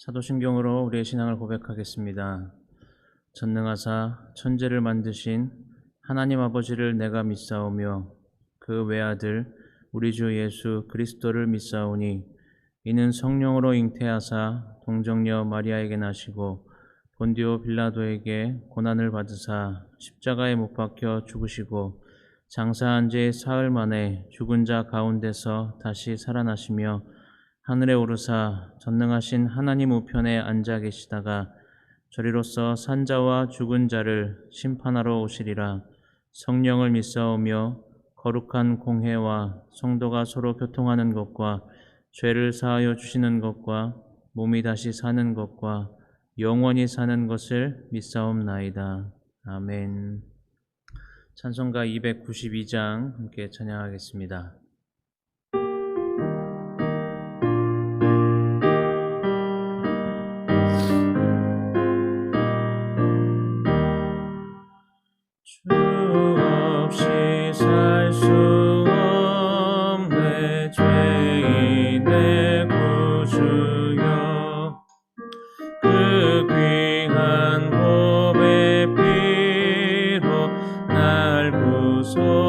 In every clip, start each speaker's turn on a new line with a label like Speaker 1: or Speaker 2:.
Speaker 1: 사도신경으로 우리의 신앙을 고백하겠습니다. 전능하사 천지를 만드신 하나님 아버지를 내가 믿사오며 그 외아들 우리 주 예수 그리스도를 믿사오니 이는 성령으로 잉태하사 동정녀 마리아에게 나시고 본디오 빌라도에게 고난을 받으사 십자가에 못 박혀 죽으시고 장사한 지 사흘 만에 죽은 자 가운데서 다시 살아나시며 하늘에 오르사 전능하신 하나님 우편에 앉아 계시다가 저리로서 산자와 죽은 자를 심판하러 오시리라. 성령을 믿사오며 거룩한 공회와 성도가 서로 교통하는 것과 죄를 사하여 주시는 것과 몸이 다시 사는 것과 영원히 사는 것을 믿사옵나이다. 아멘. 찬송가 292장 함께 찬양하겠습니다. 주 없이 살 수 없네 죄인의 구주여 그 귀한 보배 피로 날 구속하소서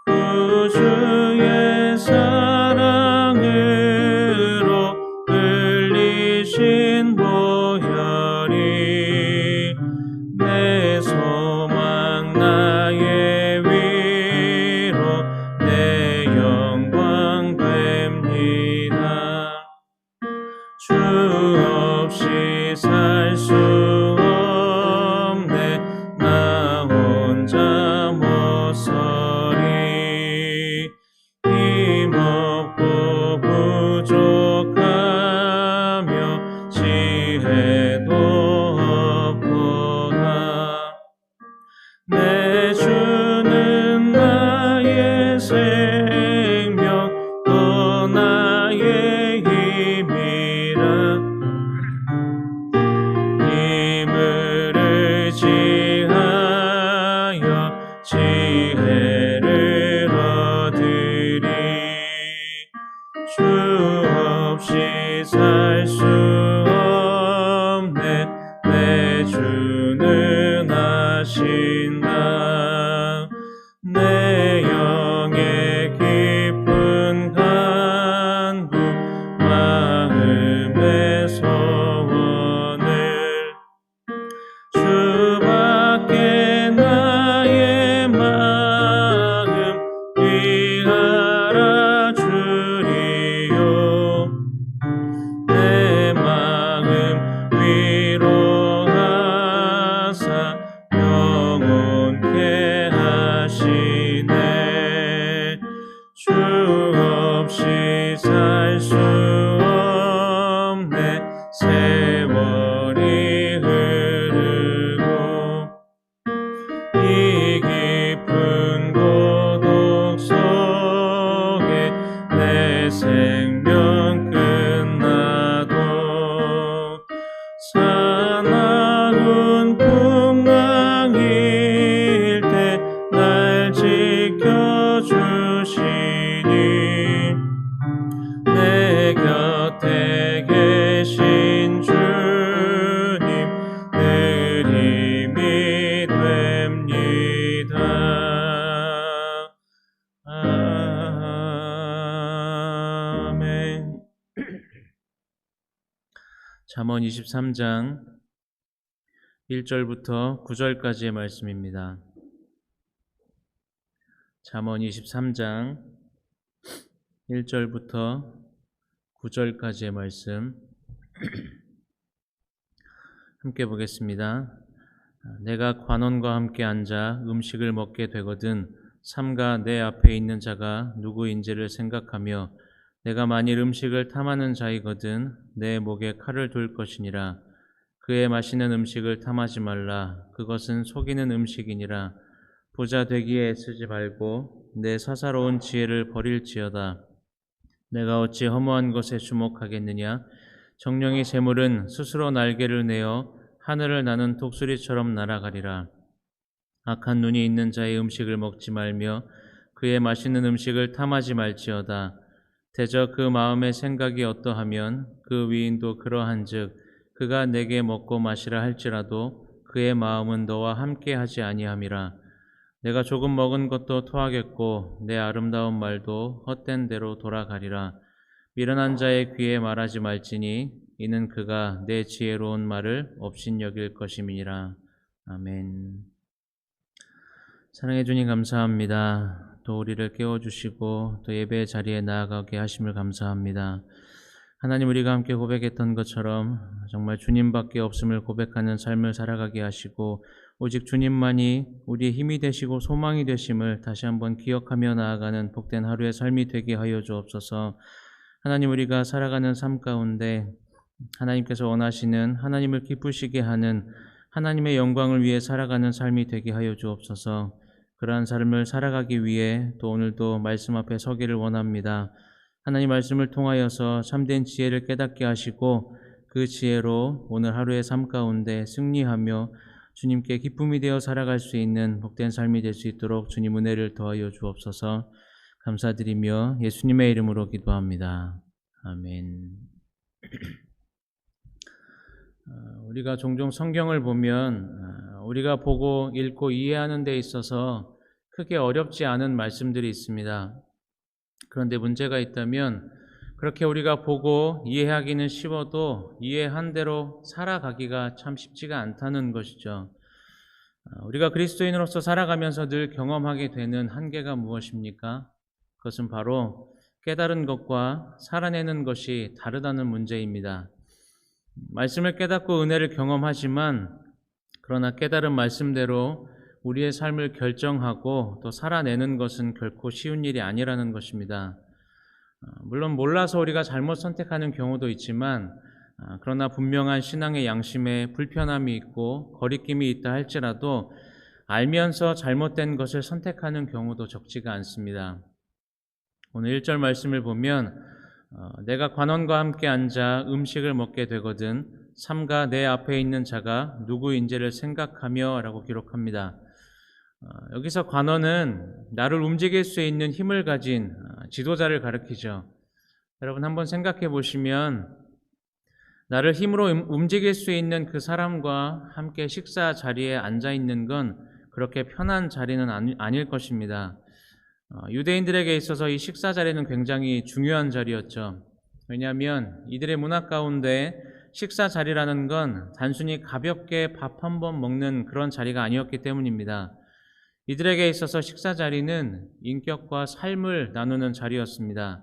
Speaker 1: 구주의 사랑으로 흘리신 보혈이 내 소망 나의 위로 내 영광 되소서 주 없이 살 수 없네. 내 주는 하신다. 내 영의 깊은 간구 마음의 소원을 주밖에 나의 마음 위하라 주리요. 내 마음 위로하사 영원케 하시네. 주 없이 살 수 없네. 세월이 흐르고 이 깊은 고독 속에 내 생명 끝나도 사나운 풍랑일 때 날 지켜주시니 내 곁에 계신 주님 늘 힘이 됩니다. 아멘. 잠언 23장 1절부터 9절까지의 말씀입니다. 잠언 23장 1절부터 9절까지의 말씀 함께 보겠습니다. 내가 관원과 함께 앉아 음식을 먹게 되거든 삼가 내 앞에 있는 자가 누구인지를 생각하며 내가 만일 음식을 탐하는 자이거든 내 목에 칼을 둘 것이니라. 그의 마시는 음식을 탐하지 말라. 그것은 속이는 음식이니라. 부자 되기에 애쓰지 말고 내 사사로운 지혜를 버릴지어다. 내가 어찌 허무한 것에 주목하겠느냐. 정령의 재물은 스스로 날개를 내어 하늘을 나는 독수리처럼 날아가리라. 악한 눈이 있는 자의 음식을 먹지 말며 그의 마시는 음식을 탐하지 말지어다. 대저 그 마음의 생각이 어떠하면 그 위인도 그러한즉 그가 내게 먹고 마시라 할지라도 그의 마음은 너와 함께 하지 아니함이라. 내가 조금 먹은 것도 토하겠고 내 아름다운 말도 헛된 대로 돌아가리라. 미련한 자의 귀에 말하지 말지니 이는 그가 내 지혜로운 말을 업신여길 것임이니라. 아멘. 사랑해 주님 감사합니다. 또 우리를 깨워주시고 또 예배의 자리에 나아가게 하심을 감사합니다. 하나님, 우리가 함께 고백했던 것처럼 정말 주님밖에 없음을 고백하는 삶을 살아가게 하시고 오직 주님만이 우리의 힘이 되시고 소망이 되심을 다시 한번 기억하며 나아가는 복된 하루의 삶이 되게 하여 주옵소서. 하나님, 우리가 살아가는 삶 가운데 하나님께서 원하시는 하나님을 기쁘시게 하는 하나님의 영광을 위해 살아가는 삶이 되게 하여 주옵소서. 그러한 삶을 살아가기 위해 또 오늘도 말씀 앞에 서기를 원합니다. 하나님 말씀을 통하여서 참된 지혜를 깨닫게 하시고 그 지혜로 오늘 하루의 삶 가운데 승리하며 주님께 기쁨이 되어 살아갈 수 있는 복된 삶이 될 수 있도록 주님 은혜를 더하여 주옵소서. 감사드리며 예수님의 이름으로 기도합니다. 아멘. 우리가 종종 성경을 보면 우리가 보고 읽고 이해하는 데 있어서 크게 어렵지 않은 말씀들이 있습니다. 그런데 문제가 있다면 그렇게 우리가 보고 이해하기는 쉬워도 이해한 대로 살아가기가 참 쉽지가 않다는 것이죠. 우리가 그리스도인으로서 살아가면서 늘 경험하게 되는 한계가 무엇입니까? 그것은 바로 깨달은 것과 살아내는 것이 다르다는 문제입니다. 말씀을 깨닫고 은혜를 경험하지만 그러나 깨달은 말씀대로 우리의 삶을 결정하고 또 살아내는 것은 결코 쉬운 일이 아니라는 것입니다. 물론 몰라서 우리가 잘못 선택하는 경우도 있지만 그러나 분명한 신앙의 양심에 불편함이 있고 거리낌이 있다 할지라도 알면서 잘못된 것을 선택하는 경우도 적지가 않습니다. 오늘 1절 말씀을 보면 내가 관원과 함께 앉아 음식을 먹게 되거든 삼가 내 앞에 있는 자가 누구인지를 생각하며 라고 기록합니다. 여기서 관원은 나를 움직일 수 있는 힘을 가진 지도자를 가리키죠. 여러분 한번 생각해 보시면 나를 힘으로 움직일 수 있는 그 사람과 함께 식사 자리에 앉아 있는 건 그렇게 편한 자리는 아닐 것입니다. 유대인들에게 있어서 이 식사 자리는 굉장히 중요한 자리였죠. 왜냐하면 이들의 문화 가운데 식사 자리라는 건 단순히 가볍게 밥 한 번 먹는 그런 자리가 아니었기 때문입니다. 이들에게 있어서 식사 자리는 인격과 삶을 나누는 자리였습니다.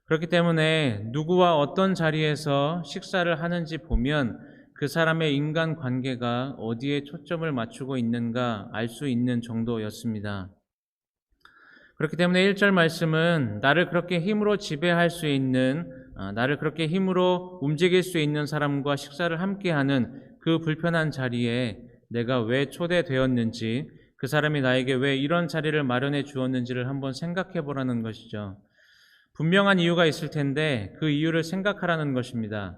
Speaker 1: 그렇기 때문에 누구와 어떤 자리에서 식사를 하는지 보면 그 사람의 인간 관계가 어디에 초점을 맞추고 있는가 알 수 있는 정도였습니다. 그렇기 때문에 1절 말씀은 나를 그렇게 힘으로 지배할 수 있는, 나를 그렇게 힘으로 움직일 수 있는 사람과 식사를 함께하는 그 불편한 자리에 내가 왜 초대되었는지, 그 사람이 나에게 왜 이런 자리를 마련해 주었는지를 한번 생각해 보라는 것이죠. 분명한 이유가 있을 텐데 그 이유를 생각하라는 것입니다.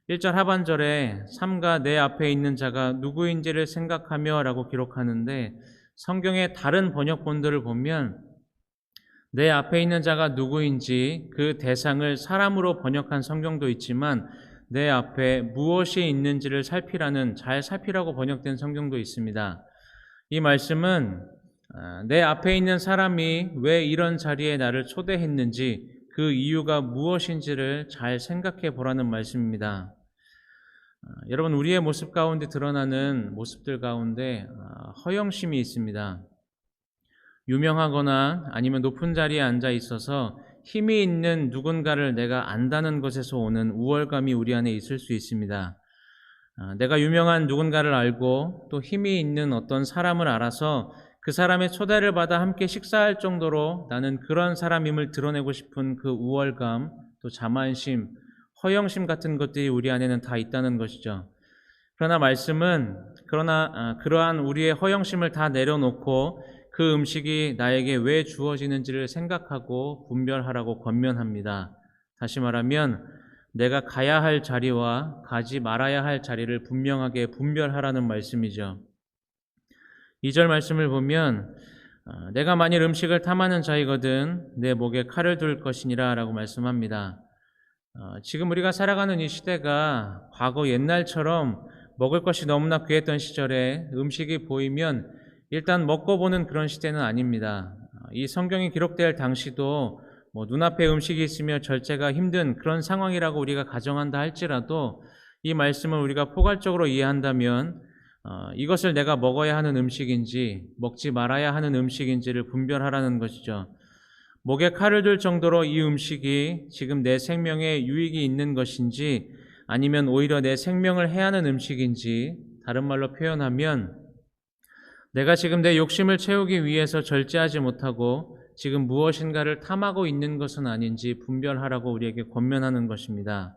Speaker 1: 1절 하반절에 삼가 내 앞에 있는 자가 누구인지를 생각하며 라고 기록하는데 성경의 다른 번역본들을 보면 내 앞에 있는 자가 누구인지 그 대상을 사람으로 번역한 성경도 있지만 내 앞에 무엇이 있는지를 살피라는 잘 살피라고 번역된 성경도 있습니다. 이 말씀은 내 앞에 있는 사람이 왜 이런 자리에 나를 초대했는지 그 이유가 무엇인지를 잘 생각해 보라는 말씀입니다. 여러분 우리의 모습 가운데 드러나는 모습들 가운데 허영심이 있습니다. 유명하거나 아니면 높은 자리에 앉아 있어서 힘이 있는 누군가를 내가 안다는 것에서 오는 우월감이 우리 안에 있을 수 있습니다. 내가 유명한 누군가를 알고 또 힘이 있는 어떤 사람을 알아서 그 사람의 초대를 받아 함께 식사할 정도로 나는 그런 사람임을 드러내고 싶은 그 우월감, 또 자만심, 허영심 같은 것들이 우리 안에는 다 있다는 것이죠. 그러나 말씀은 그러한 우리의 허영심을 다 내려놓고 그 음식이 나에게 왜 주어지는지를 생각하고 분별하라고 권면합니다. 다시 말하면 내가 가야 할 자리와 가지 말아야 할 자리를 분명하게 분별하라는 말씀이죠. 2절 말씀을 보면 내가 만일 음식을 탐하는 자이거든 내 목에 칼을 둘 것이니라 라고 말씀합니다. 지금 우리가 살아가는 이 시대가 과거 옛날처럼 먹을 것이 너무나 귀했던 시절에 음식이 보이면 일단 먹고 보는 그런 시대는 아닙니다. 이 성경이 기록될 당시도 눈앞에 음식이 있으며 절제가 힘든 그런 상황이라고 우리가 가정한다 할지라도 이 말씀을 우리가 포괄적으로 이해한다면 이것을 내가 먹어야 하는 음식인지 먹지 말아야 하는 음식인지를 분별하라는 것이죠. 목에 칼을 둘 정도로 이 음식이 지금 내 생명에 유익이 있는 것인지 아니면 오히려 내 생명을 해하는 음식인지, 다른 말로 표현하면 내가 지금 내 욕심을 채우기 위해서 절제하지 못하고 지금 무엇인가를 탐하고 있는 것은 아닌지 분별하라고 우리에게 권면하는 것입니다.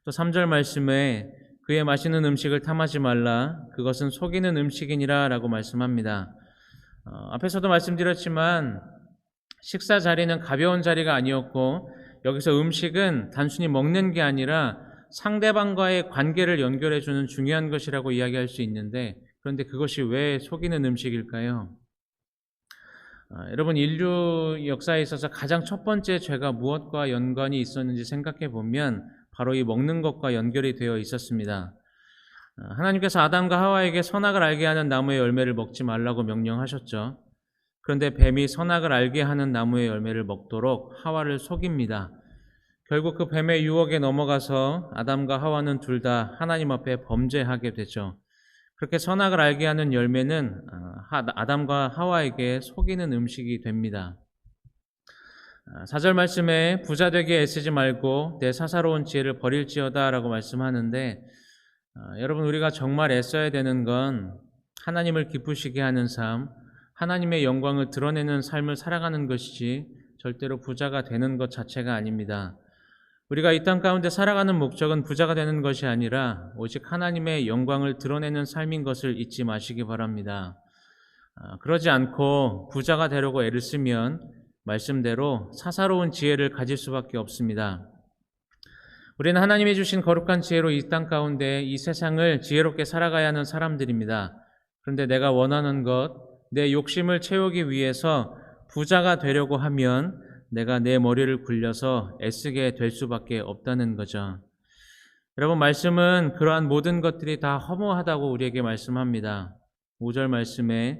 Speaker 1: 또 3절 말씀에 그의 맛있는 음식을 탐하지 말라 그것은 속이는 음식이니라 라고 말씀합니다. 앞에서도 말씀드렸지만 식사 자리는 가벼운 자리가 아니었고 여기서 음식은 단순히 먹는 게 아니라 상대방과의 관계를 연결해주는 중요한 것이라고 이야기할 수 있는데 그런데 그것이 왜 속이는 음식일까요? 여러분 인류 역사에 있어서 가장 첫 번째 죄가 무엇과 연관이 있었는지 생각해 보면 바로 이 먹는 것과 연결이 되어 있었습니다. 하나님께서 아담과 하와에게 선악을 알게 하는 나무의 열매를 먹지 말라고 명령하셨죠. 그런데 뱀이 선악을 알게 하는 나무의 열매를 먹도록 하와를 속입니다. 결국 그 뱀의 유혹에 넘어가서 아담과 하와는 둘 다 하나님 앞에 범죄하게 되죠. 그렇게 선악을 알게 하는 열매는 아담과 하와에게 속이는 음식이 됩니다. 4절 말씀에 부자 되게 애쓰지 말고 내 사사로운 지혜를 버릴지어다 라고 말씀하는데 여러분 우리가 정말 애써야 되는 건 하나님을 기쁘시게 하는 삶, 하나님의 영광을 드러내는 삶을 살아가는 것이지 절대로 부자가 되는 것 자체가 아닙니다. 우리가 이 땅 가운데 살아가는 목적은 부자가 되는 것이 아니라 오직 하나님의 영광을 드러내는 삶인 것을 잊지 마시기 바랍니다. 그러지 않고 부자가 되려고 애를 쓰면 말씀대로 사사로운 지혜를 가질 수밖에 없습니다. 우리는 하나님이 주신 거룩한 지혜로 이 땅 가운데 이 세상을 지혜롭게 살아가야 하는 사람들입니다. 그런데 내가 원하는 것, 내 욕심을 채우기 위해서 부자가 되려고 하면 내가 내 머리를 굴려서 애쓰게 될 수밖에 없다는 거죠. 여러분, 말씀은 그러한 모든 것들이 다 허무하다고 우리에게 말씀합니다. 5절 말씀에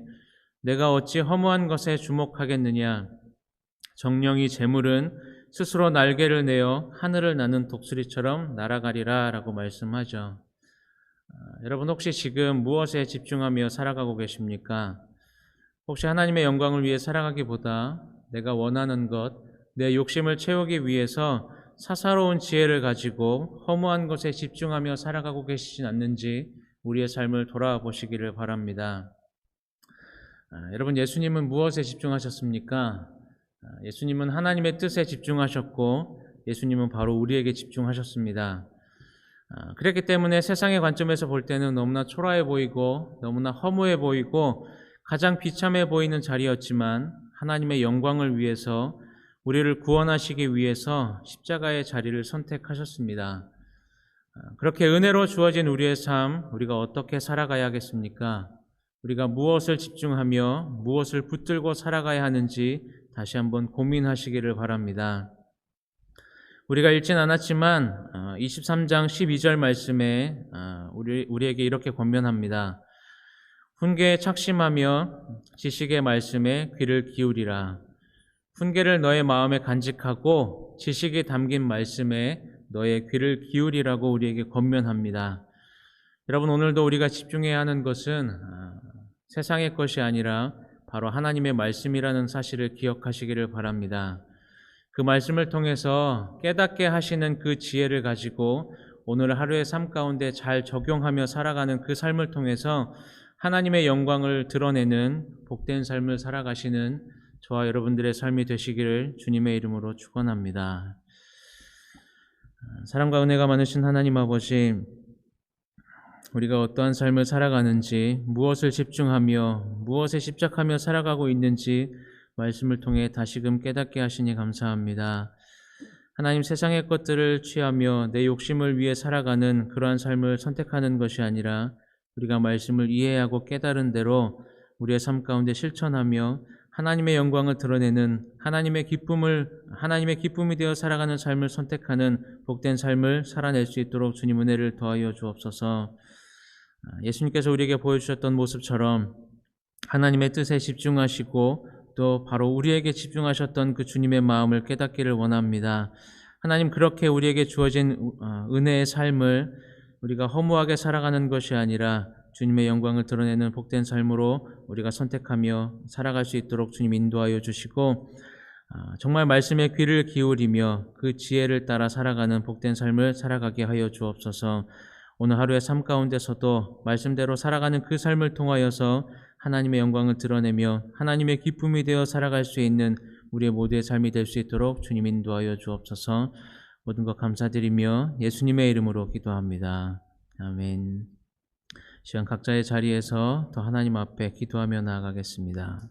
Speaker 1: 내가 어찌 허무한 것에 주목하겠느냐. 정령이 재물은 스스로 날개를 내어 하늘을 나는 독수리처럼 날아가리라 라고 말씀하죠. 여러분, 혹시 지금 무엇에 집중하며 살아가고 계십니까? 혹시 하나님의 영광을 위해 살아가기보다 내가 원하는 것, 내 욕심을 채우기 위해서 사사로운 지혜를 가지고 허무한 것에 집중하며 살아가고 계시진 않는지 우리의 삶을 돌아보시기를 바랍니다. 여러분, 예수님은 무엇에 집중하셨습니까? 예수님은 하나님의 뜻에 집중하셨고 예수님은 바로 우리에게 집중하셨습니다. 그렇기 때문에 세상의 관점에서 볼 때는 너무나 초라해 보이고 너무나 허무해 보이고 가장 비참해 보이는 자리였지만 하나님의 영광을 위해서 우리를 구원하시기 위해서 십자가의 자리를 선택하셨습니다. 그렇게 은혜로 주어진 우리의 삶, 우리가 어떻게 살아가야겠습니까? 우리가 무엇을 집중하며 무엇을 붙들고 살아가야 하는지 다시 한번 고민하시기를 바랍니다. 우리가 읽진 않았지만 23장 12절 말씀에 우리에게 이렇게 권면합니다. 훈계에 착심하며 지식의 말씀에 귀를 기울이라. 훈계를 너의 마음에 간직하고 지식이 담긴 말씀에 너의 귀를 기울이라고 우리에게 권면합니다. 여러분, 오늘도 우리가 집중해야 하는 것은 세상의 것이 아니라 바로 하나님의 말씀이라는 사실을 기억하시기를 바랍니다. 그 말씀을 통해서 깨닫게 하시는 그 지혜를 가지고 오늘 하루의 삶 가운데 잘 적용하며 살아가는 그 삶을 통해서 하나님의 영광을 드러내는 복된 삶을 살아가시는 저와 여러분들의 삶이 되시기를 주님의 이름으로 축원합니다. 사랑과 은혜가 많으신 하나님 아버지, 우리가 어떠한 삶을 살아가는지, 무엇을 집중하며 무엇에 집착하며 살아가고 있는지 말씀을 통해 다시금 깨닫게 하시니 감사합니다. 하나님, 세상의 것들을 취하며 내 욕심을 위해 살아가는 그러한 삶을 선택하는 것이 아니라 우리가 말씀을 이해하고 깨달은 대로 우리의 삶 가운데 실천하며 하나님의 영광을 드러내는 하나님의 기쁨이 되어 살아가는 삶을 선택하는 복된 삶을 살아낼 수 있도록 주님 은혜를 더하여 주옵소서. 예수님께서 우리에게 보여주셨던 모습처럼 하나님의 뜻에 집중하시고 또 바로 우리에게 집중하셨던 그 주님의 마음을 깨닫기를 원합니다. 하나님, 그렇게 우리에게 주어진 은혜의 삶을 우리가 허무하게 살아가는 것이 아니라 주님의 영광을 드러내는 복된 삶으로 우리가 선택하며 살아갈 수 있도록 주님 인도하여 주시고 정말 말씀에 귀를 기울이며 그 지혜를 따라 살아가는 복된 삶을 살아가게 하여 주옵소서. 오늘 하루의 삶 가운데서도 말씀대로 살아가는 그 삶을 통하여서 하나님의 영광을 드러내며 하나님의 기쁨이 되어 살아갈 수 있는 우리의 모두의 삶이 될 수 있도록 주님 인도하여 주옵소서. 모든 것 감사드리며 예수님의 이름으로 기도합니다. 아멘. 시간 각자의 자리에서 더 하나님 앞에 기도하며 나아가겠습니다.